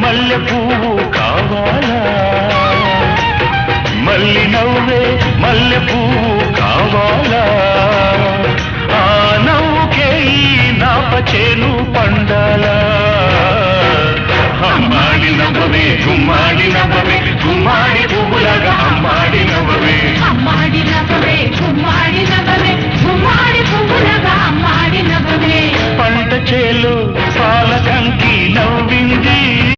మల్లె పువ్వు కావాలా మల్లి నవ్వే మల్లె పువ్వు కావాలా ఆ నవ్వుకే ఈ నాపచేను పండాలా అమ్మాడి నవ్వవే గుమ్మాడి నవ్వవే గుమ్మాడి పువ్వులాగా అమ్మాడి నవ్వవే అమ్మాడి నవ్వవే గుమ్మాడి